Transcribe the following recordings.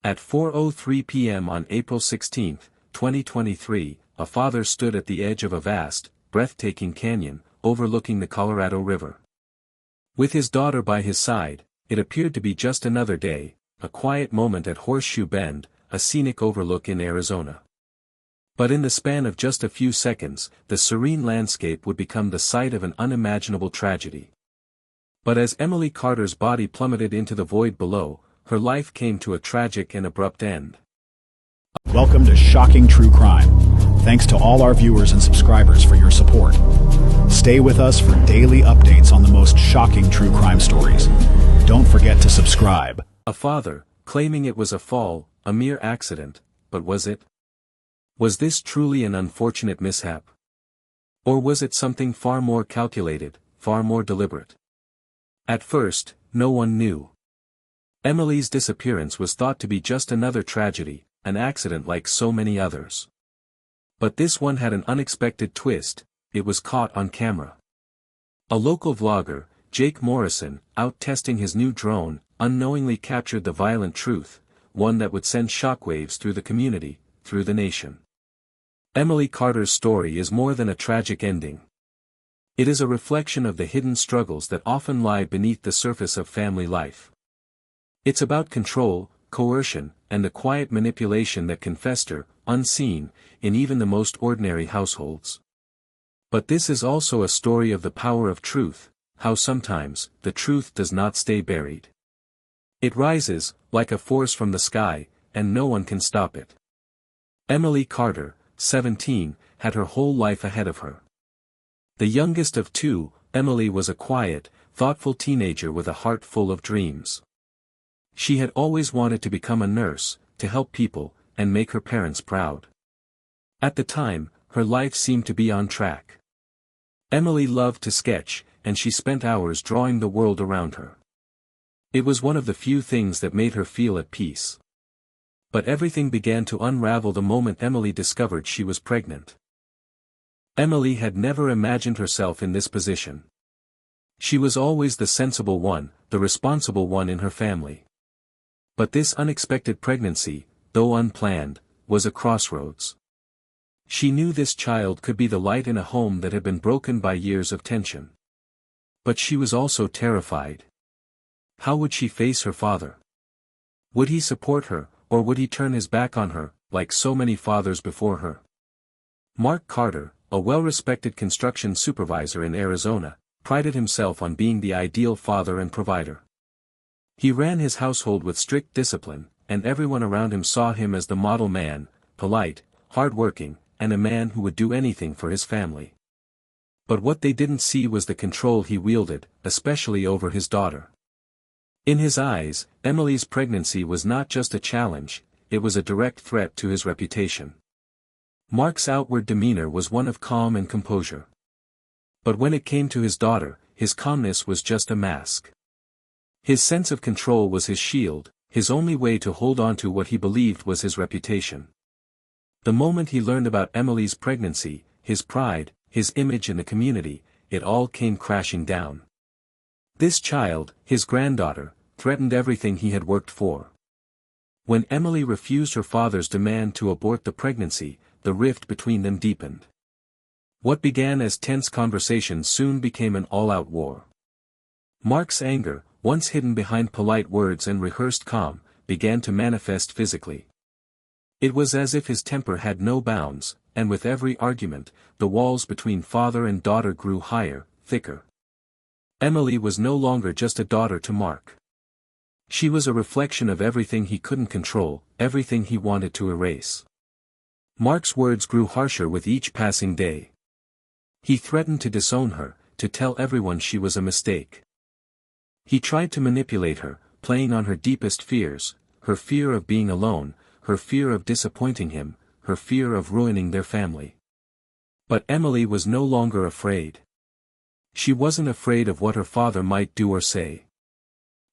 At 4:03 p.m. on April 16, 2023, a father stood at the edge of a vast, breathtaking canyon, overlooking the Colorado River. With his daughter by his side, it appeared to be just another day, a quiet moment at Horseshoe Bend, a scenic overlook in Arizona. But in the span of just a few seconds, the serene landscape would become the site of an unimaginable tragedy. But as Emily Carter's body plummeted into the void below, her life came to a tragic and abrupt end. Welcome to Shocking True Crime. Thanks to all our viewers and subscribers for your support. Stay with us for daily updates on the most shocking true crime stories. Don't forget to subscribe. A father, claiming it was a fall, a mere accident, but was it? Was this truly an unfortunate mishap? Or was it something far more calculated, far more deliberate? At first, no one knew. Emily's disappearance was thought to be just another tragedy, an accident like so many others. But this one had an unexpected twist. It was caught on camera. A local vlogger, Jake Morrison, out testing his new drone, unknowingly captured the violent truth, one that would send shockwaves through the community, through the nation. Emily Carter's story is more than a tragic ending. It is a reflection of the hidden struggles that often lie beneath the surface of family life. It's about control, coercion, and the quiet manipulation that can fester, unseen, in even the most ordinary households. But this is also a story of the power of truth, how sometimes, the truth does not stay buried. It rises, like a force from the sky, and no one can stop it. Emily Carter, 17, had her whole life ahead of her. The youngest of two, Emily was a quiet, thoughtful teenager with a heart full of dreams. She had always wanted to become a nurse, to help people, and make her parents proud. At the time, her life seemed to be on track. Emily loved to sketch, and she spent hours drawing the world around her. It was one of the few things that made her feel at peace. But everything began to unravel the moment Emily discovered she was pregnant. Emily had never imagined herself in this position. She was always the sensible one, the responsible one in her family. But this unexpected pregnancy, though unplanned, was a crossroads. She knew this child could be the light in a home that had been broken by years of tension. But she was also terrified. How would she face her father? Would he support her, or would he turn his back on her, like so many fathers before her? Mark Carter, a well-respected construction supervisor in Arizona, prided himself on being the ideal father and provider. He ran his household with strict discipline, and everyone around him saw him as the model man, polite, hard-working, and a man who would do anything for his family. But what they didn't see was the control he wielded, especially over his daughter. In his eyes, Emily's pregnancy was not just a challenge, it was a direct threat to his reputation. Mark's outward demeanor was one of calm and composure. But when it came to his daughter, his calmness was just a mask. His sense of control was his shield, his only way to hold on to what he believed was his reputation. The moment he learned about Emily's pregnancy, his pride, his image in the community, it all came crashing down. This child, his granddaughter, threatened everything he had worked for. When Emily refused her father's demand to abort the pregnancy, the rift between them deepened. What began as tense conversations soon became an all-out war. Mark's anger, once hidden behind polite words and rehearsed calm, began to manifest physically. It was as if his temper had no bounds, and with every argument, the walls between father and daughter grew higher, thicker. Emily was no longer just a daughter to Mark. She was a reflection of everything he couldn't control, everything he wanted to erase. Mark's words grew harsher with each passing day. He threatened to disown her, to tell everyone she was a mistake. He tried to manipulate her, playing on her deepest fears, her fear of being alone, her fear of disappointing him, her fear of ruining their family. But Emily was no longer afraid. She wasn't afraid of what her father might do or say.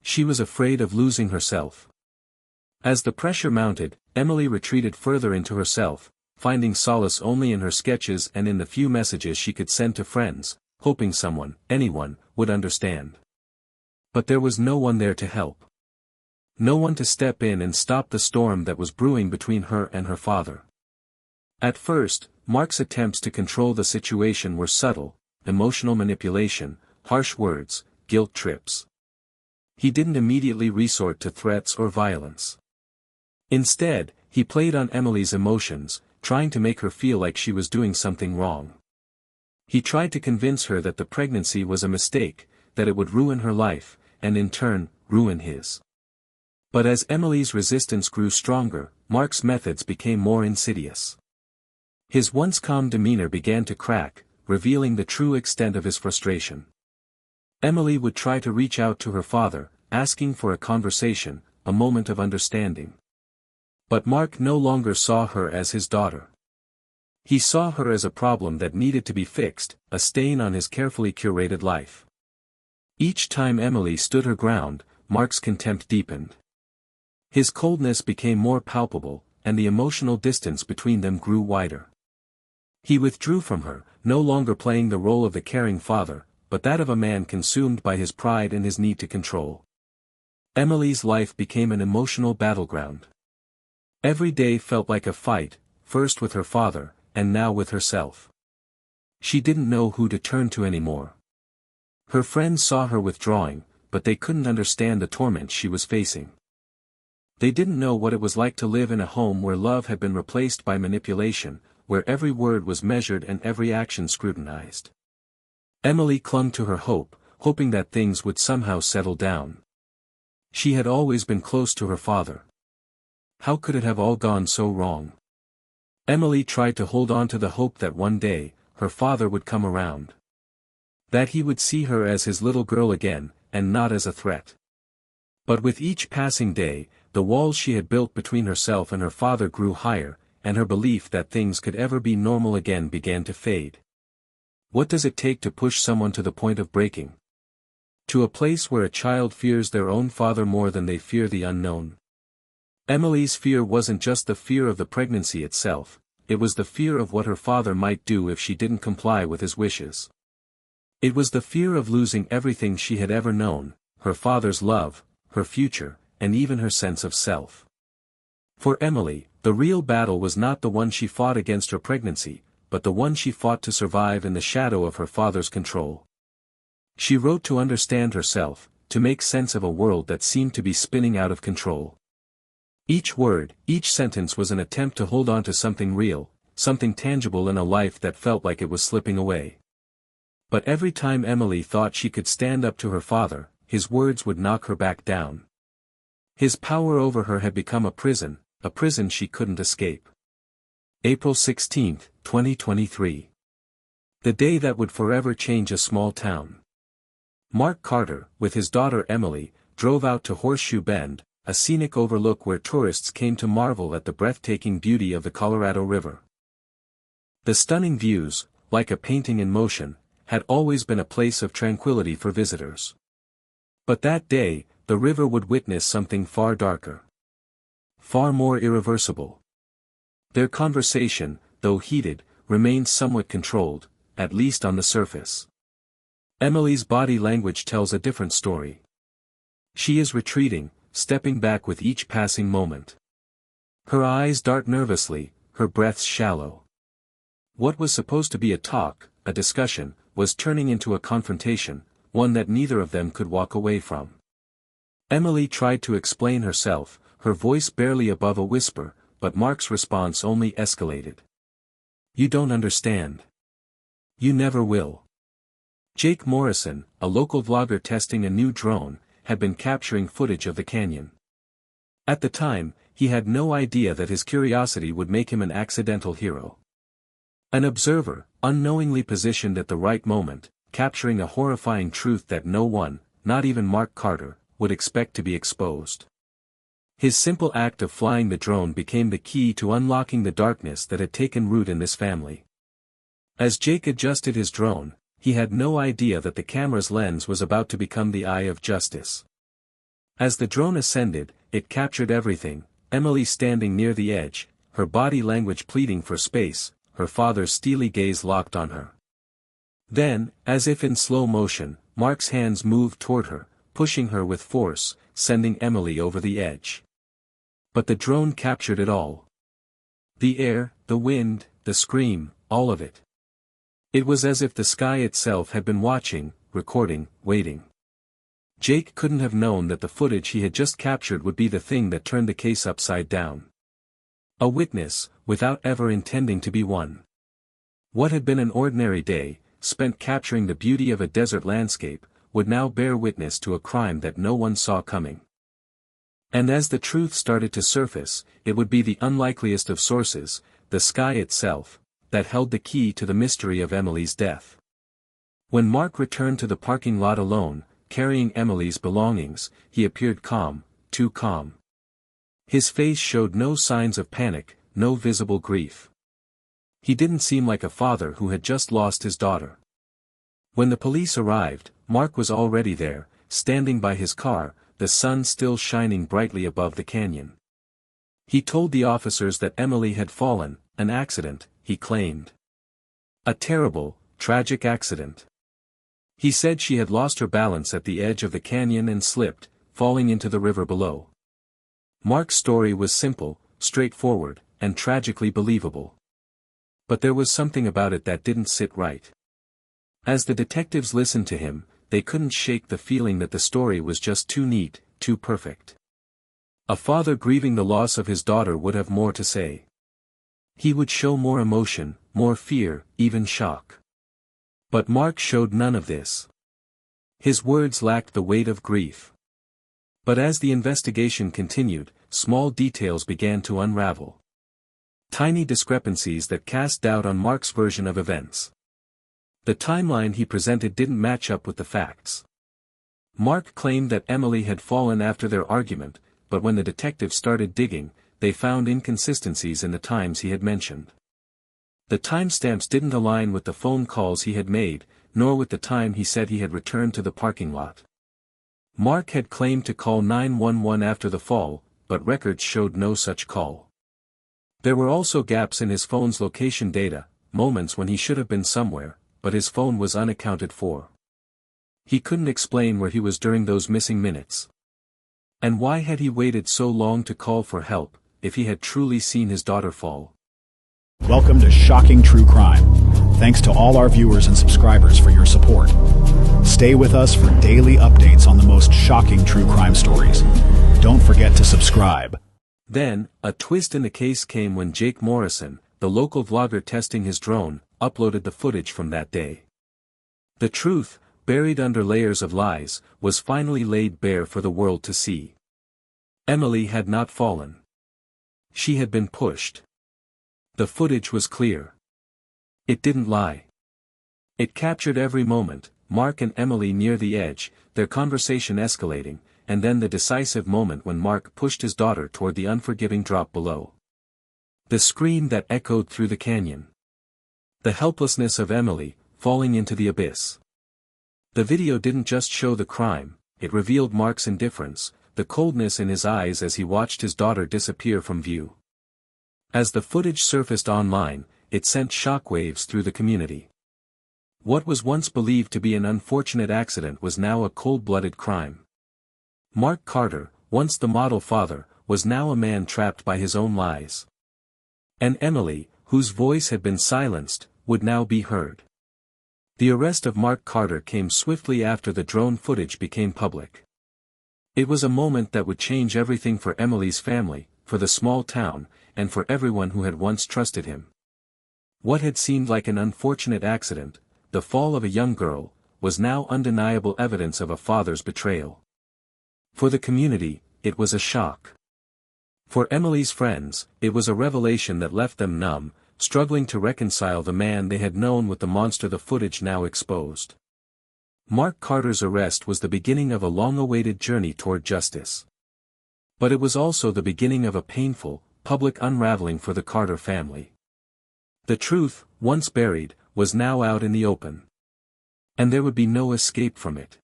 She was afraid of losing herself. As the pressure mounted, Emily retreated further into herself, finding solace only in her sketches and in the few messages she could send to friends, hoping someone, anyone, would understand. But there was no one there to help. No one to step in and stop the storm that was brewing between her and her father. At first, Mark's attempts to control the situation were subtle: emotional manipulation, harsh words, guilt trips. He didn't immediately resort to threats or violence. Instead, he played on Emily's emotions, trying to make her feel like she was doing something wrong. He tried to convince her that the pregnancy was a mistake, that it would ruin her life, and in turn, ruin his. But as Emily's resistance grew stronger, Mark's methods became more insidious. His once calm demeanor began to crack, revealing the true extent of his frustration. Emily would try to reach out to her father, asking for a conversation, a moment of understanding. But Mark no longer saw her as his daughter. He saw her as a problem that needed to be fixed, a stain on his carefully curated life. Each time Emily stood her ground, Mark's contempt deepened. His coldness became more palpable, and the emotional distance between them grew wider. He withdrew from her, no longer playing the role of the caring father, but that of a man consumed by his pride and his need to control. Emily's life became an emotional battleground. Every day felt like a fight, first with her father, and now with herself. She didn't know who to turn to anymore. Her friends saw her withdrawing, but they couldn't understand the torment she was facing. They didn't know what it was like to live in a home where love had been replaced by manipulation, where every word was measured and every action scrutinized. Emily clung to her hope, hoping that things would somehow settle down. She had always been close to her father. How could it have all gone so wrong? Emily tried to hold on to the hope that one day, her father would come around. That he would see her as his little girl again, and not as a threat. But with each passing day, the walls she had built between herself and her father grew higher, and her belief that things could ever be normal again began to fade. What does it take to push someone to the point of breaking? To a place where a child fears their own father more than they fear the unknown. Emily's fear wasn't just the fear of the pregnancy itself, it was the fear of what her father might do if she didn't comply with his wishes. It was the fear of losing everything she had ever known, her father's love, her future, and even her sense of self. For Emily, the real battle was not the one she fought against her pregnancy, but the one she fought to survive in the shadow of her father's control. She wrote to understand herself, to make sense of a world that seemed to be spinning out of control. Each word, each sentence was an attempt to hold on to something real, something tangible in a life that felt like it was slipping away. But every time Emily thought she could stand up to her father, his words would knock her back down. His power over her had become a prison she couldn't escape. April 16, 2023. The day that would forever change a small town. Mark Carter, with his daughter Emily, drove out to Horseshoe Bend, a scenic overlook where tourists came to marvel at the breathtaking beauty of the Colorado River. The stunning views, like a painting in motion, had always been a place of tranquility for visitors. But that day, the river would witness something far darker. Far more irreversible. Their conversation, though heated, remained somewhat controlled, at least on the surface. Emily's body language tells a different story. She is retreating, stepping back with each passing moment. Her eyes dart nervously, her breaths shallow. What was supposed to be a talk, a discussion, was turning into a confrontation, one that neither of them could walk away from. Emily tried to explain herself, her voice barely above a whisper, but Mark's response only escalated. "You don't understand. You never will." Jake Morrison, a local vlogger testing a new drone, had been capturing footage of the canyon. At the time, he had no idea that his curiosity would make him an accidental hero. An observer, unknowingly positioned at the right moment, capturing a horrifying truth that no one, not even Mark Carter, would expect to be exposed. His simple act of flying the drone became the key to unlocking the darkness that had taken root in this family. As Jake adjusted his drone, he had no idea that the camera's lens was about to become the eye of justice. As the drone ascended, it captured everything: Emily standing near the edge, her body language pleading for space, her father's steely gaze locked on her. Then, as if in slow motion, Mark's hands moved toward her, pushing her with force, sending Emily over the edge. But the drone captured it all. The air, the wind, the scream, all of it. It was as if the sky itself had been watching, recording, waiting. Jake couldn't have known that the footage he had just captured would be the thing that turned the case upside down. A witness, without ever intending to be one. What had been an ordinary day, spent capturing the beauty of a desert landscape, would now bear witness to a crime that no one saw coming. And as the truth started to surface, it would be the unlikeliest of sources, the sky itself, that held the key to the mystery of Emily's death. When Mark returned to the parking lot alone, carrying Emily's belongings, he appeared calm, too calm. His face showed no signs of panic, no visible grief. He didn't seem like a father who had just lost his daughter. When the police arrived, Mark was already there, standing by his car, the sun still shining brightly above the canyon. He told the officers that Emily had fallen, an accident, he claimed. A terrible, tragic accident. He said she had lost her balance at the edge of the canyon and slipped, falling into the river below. Mark's story was simple, straightforward, and tragically believable. But there was something about it that didn't sit right. As the detectives listened to him, they couldn't shake the feeling that the story was just too neat, too perfect. A father grieving the loss of his daughter would have more to say. He would show more emotion, more fear, even shock. But Mark showed none of this. His words lacked the weight of grief. But as the investigation continued, small details began to unravel. Tiny discrepancies that cast doubt on Mark's version of events. The timeline he presented didn't match up with the facts. Mark claimed that Emily had fallen after their argument, but when the detectives started digging, they found inconsistencies in the times he had mentioned. The timestamps didn't align with the phone calls he had made, nor with the time he said he had returned to the parking lot. Mark had claimed to call 911 after the fall, but records showed no such call. There were also gaps in his phone's location data, moments when he should have been somewhere, but his phone was unaccounted for. He couldn't explain where he was during those missing minutes. And why had he waited so long to call for help, if he had truly seen his daughter fall? Welcome to Shocking True Crime. Thanks to all our viewers and subscribers for your support. Stay with us for daily updates on the most shocking true crime stories. Don't forget to subscribe. Then, a twist in the case came when Jake Morrison, the local vlogger testing his drone, uploaded the footage from that day. The truth, buried under layers of lies, was finally laid bare for the world to see. Emily had not fallen. She had been pushed. The footage was clear. It didn't lie. It captured every moment, Mark and Emily near the edge, their conversation escalating, and then the decisive moment when Mark pushed his daughter toward the unforgiving drop below. The scream that echoed through the canyon. The helplessness of Emily, falling into the abyss. The video didn't just show the crime, it revealed Mark's indifference, the coldness in his eyes as he watched his daughter disappear from view. As the footage surfaced online, it sent shockwaves through the community. What was once believed to be an unfortunate accident was now a cold-blooded crime. Mark Carter, once the model father, was now a man trapped by his own lies. And Emily, whose voice had been silenced, would now be heard. The arrest of Mark Carter came swiftly after the drone footage became public. It was a moment that would change everything for Emily's family, for the small town, and for everyone who had once trusted him. What had seemed like an unfortunate accident, the fall of a young girl, was now undeniable evidence of a father's betrayal. For the community, it was a shock. For Emily's friends, it was a revelation that left them numb, struggling to reconcile the man they had known with the monster the footage now exposed. Mark Carter's arrest was the beginning of a long-awaited journey toward justice. But it was also the beginning of a painful, public unraveling for the Carter family. The truth, once buried, was now out in the open. And there would be no escape from it.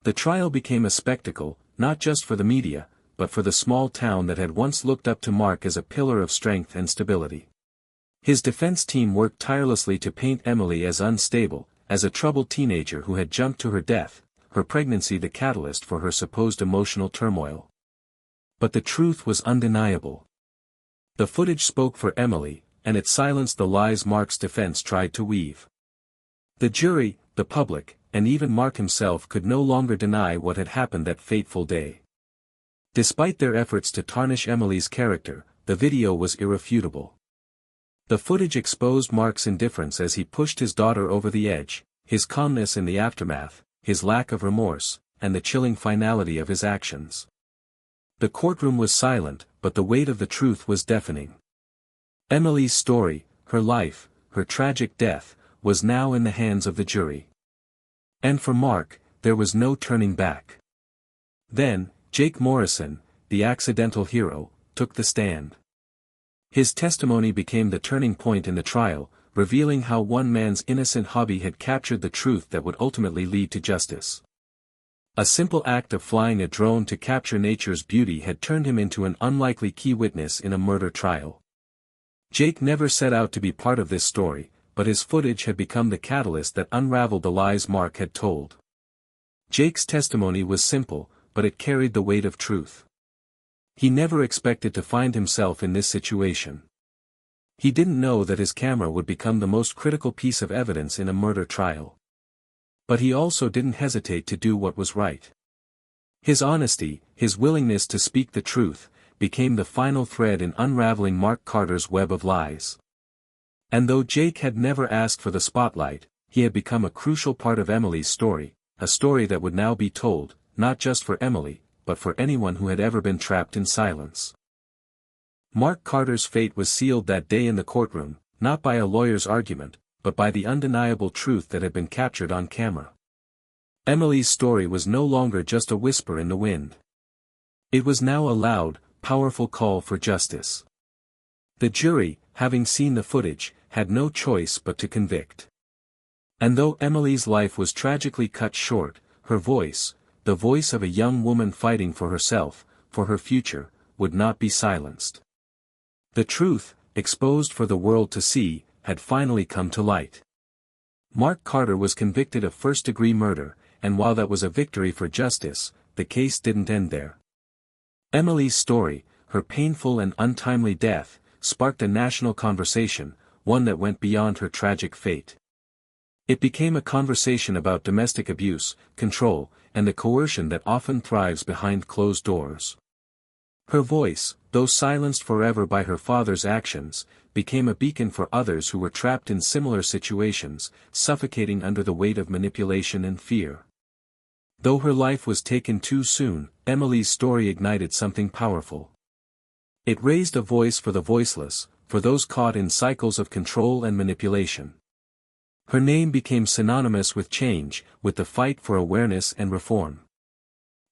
The trial became a spectacle, not just for the media, but for the small town that had once looked up to Mark as a pillar of strength and stability. His defense team worked tirelessly to paint Emily as unstable, as a troubled teenager who had jumped to her death, her pregnancy the catalyst for her supposed emotional turmoil. But the truth was undeniable. The footage spoke for Emily, and it silenced the lies Mark's defense tried to weave. The jury, the public, and even Mark himself could no longer deny what had happened that fateful day. Despite their efforts to tarnish Emily's character, the video was irrefutable. The footage exposed Mark's indifference as he pushed his daughter over the edge, his calmness in the aftermath, his lack of remorse, and the chilling finality of his actions. The courtroom was silent, but the weight of the truth was deafening. Emily's story, her life, her tragic death, was now in the hands of the jury. And for Mark, there was no turning back. Then, Jake Morrison, the accidental hero, took the stand. His testimony became the turning point in the trial, revealing how one man's innocent hobby had captured the truth that would ultimately lead to justice. A simple act of flying a drone to capture nature's beauty had turned him into an unlikely key witness in a murder trial. Jake never set out to be part of this story, but his footage had become the catalyst that unraveled the lies Mark had told. Jake's testimony was simple, but it carried the weight of truth. He never expected to find himself in this situation. He didn't know that his camera would become the most critical piece of evidence in a murder trial. But he also didn't hesitate to do what was right. His honesty, his willingness to speak the truth, became the final thread in unraveling Mark Carter's web of lies. And though Jake had never asked for the spotlight, he had become a crucial part of Emily's story, a story that would now be told, not just for Emily, but for anyone who had ever been trapped in silence. Mark Carter's fate was sealed that day in the courtroom, not by a lawyer's argument, but by the undeniable truth that had been captured on camera. Emily's story was no longer just a whisper in the wind. It was now a loud, powerful call for justice. The jury, having seen the footage, had no choice but to convict. And though Emily's life was tragically cut short, her voice, the voice of a young woman fighting for herself, for her future, would not be silenced. The truth, exposed for the world to see, had finally come to light. Mark Carter was convicted of first-degree murder, and while that was a victory for justice, the case didn't end there. Emily's story, her painful and untimely death, sparked a national conversation, one that went beyond her tragic fate. It became a conversation about domestic abuse, control, and the coercion that often thrives behind closed doors. Her voice, though silenced forever by her father's actions, became a beacon for others who were trapped in similar situations, suffocating under the weight of manipulation and fear. Though her life was taken too soon, Emily's story ignited something powerful. It raised a voice for the voiceless, for those caught in cycles of control and manipulation. Her name became synonymous with change, with the fight for awareness and reform.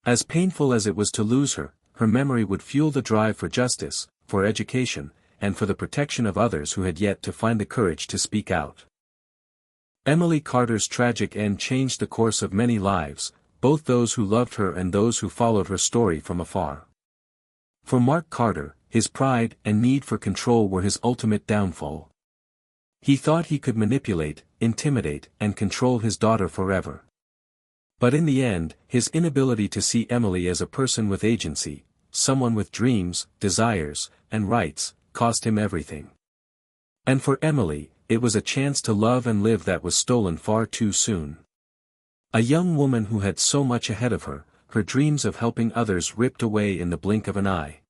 As painful as it was to lose her, her memory would fuel the drive for justice, for education, and for the protection of others who had yet to find the courage to speak out. Emily Carter's tragic end changed the course of many lives, both those who loved her and those who followed her story from afar. For Mark Carter, his pride and need for control were his ultimate downfall. He thought he could manipulate, intimidate, and control his daughter forever. But in the end, his inability to see Emily as a person with agency, someone with dreams, desires, and rights, cost him everything. And for Emily, it was a chance to love and live that was stolen far too soon. A young woman who had so much ahead of her, her dreams of helping others ripped away in the blink of an eye.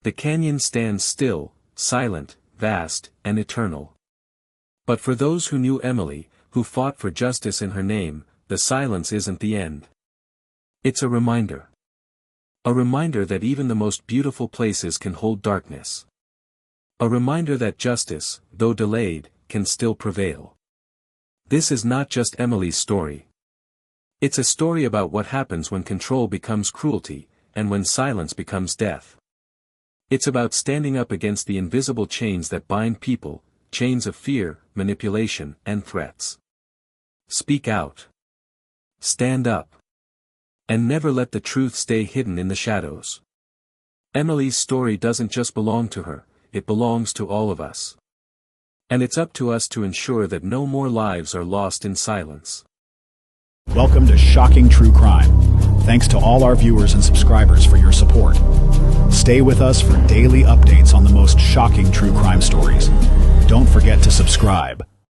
The canyon stands still, silent, vast, and eternal. But for those who knew Emily, who fought for justice in her name, the silence isn't the end. It's a reminder. A reminder that even the most beautiful places can hold darkness. A reminder that justice, though delayed, can still prevail. This is not just Emily's story. It's a story about what happens when control becomes cruelty, and when silence becomes death. It's about standing up against the invisible chains that bind people, chains of fear, manipulation, and threats. Speak out. Stand up. And never let the truth stay hidden in the shadows. Emily's story doesn't just belong to her, it belongs to all of us. And it's up to us to ensure that no more lives are lost in silence. Welcome to Shocking True Crime. Thanks to all our viewers and subscribers for your support. Stay with us for daily updates on the most shocking true crime stories. Don't forget to subscribe.